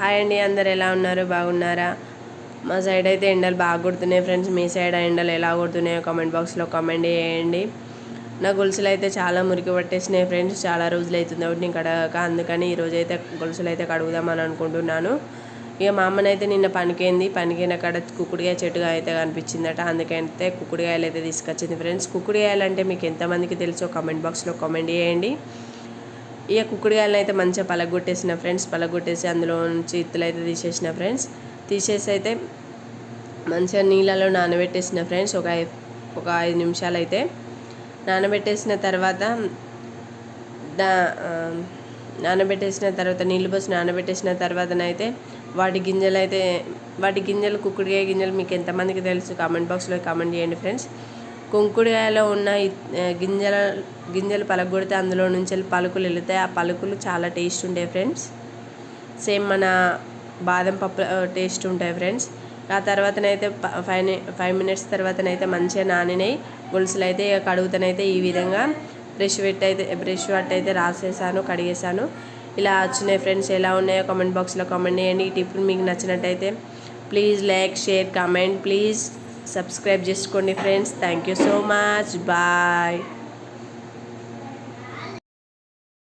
Hi అండి, అందరు ఎలా ఉన్నారు? బాగున్నారా? మా సైడ్ అయితే ఎండలు బాగా కొడుతున్నాయి ఫ్రెండ్స్. మీ సైడ్ ఎండలు ఎలా కొడుతున్నాయో కామెంట్ బాక్స్లో కామెంట్ చేయండి. నా గొలుసులు అయితే చాలా మురికి పట్టేసినాయి ఫ్రెండ్స్. చాలా రోజులు అవుతుంది ఒకటి నేను కడగక, అందుకని ఈరోజు అయితే గొలుసులు అయితే కడుగుదామని అనుకుంటున్నాను. ఇక మా అమ్మనైతే నిన్న పనికిన కాడ కుక్కుడుకాయ చెట్టుగా అయితే కనిపించిందట, అందుకైతే కుక్కుడుకాయలు అయితే తీసుకొచ్చింది ఫ్రెండ్స్. కుక్కుడుకాయలు అంటే మీకు ఎంతమందికి తెలుసో కామెంట్ బాక్స్లో కామెంట్ చేయండి. ఇక కుక్కుడుకాయలను అయితే మంచిగా పలగొట్టేసిన ఫ్రెండ్స్. పలగొట్టేసి అందులో నుంచి ఇత్తులు అయితే తీసేసిన ఫ్రెండ్స్. తీసేసి అయితే మంచిగా నీళ్ళలో నానబెట్టేసిన ఫ్రెండ్స్. ఒక 5 నిమిషాలు అయితే నానబెట్టేసిన తర్వాత నీళ్ళు పోసి నానబెట్టేసిన తర్వాతనైతే వాటి గింజలు కుక్కుడుకాయ గింజలు మీకు ఎంతమందికి తెలుసు కామెంట్ బాక్స్లో కామెంట్ చేయండి ఫ్రెండ్స్. కుంకుడుకాయలో ఉన్న గింజలు పలగొడితే అందులో నుంచి పలుకులు వెళుతాయి. ఆ పలుకులు చాలా టేస్ట్ ఉంటాయి ఫ్రెండ్స్. సేమ్ మన బాదం పప్పు టేస్ట్ ఉంటాయి ఫ్రెండ్స్. ఆ తర్వాతనైతే 5 మినిట్స్ తర్వాతనైతే మంచిగా నానినాయి గొలుసులు అయితే. ఇక కడుగుతానైతే ఈ విధంగా బ్రష్ పట్టి అయితే రాసేసాను, కడిగేసాను. ఇలా వచ్చినాయి ఫ్రెండ్స్. ఎలా ఉన్నాయో కామెంట్ బాక్స్లో కామెంట్ చేయండి. ఈ టిప్ మీకు నచ్చినట్టయితే please like, share, comment, please subscribe చేసుకోండి friends. Thank you so much. Bye.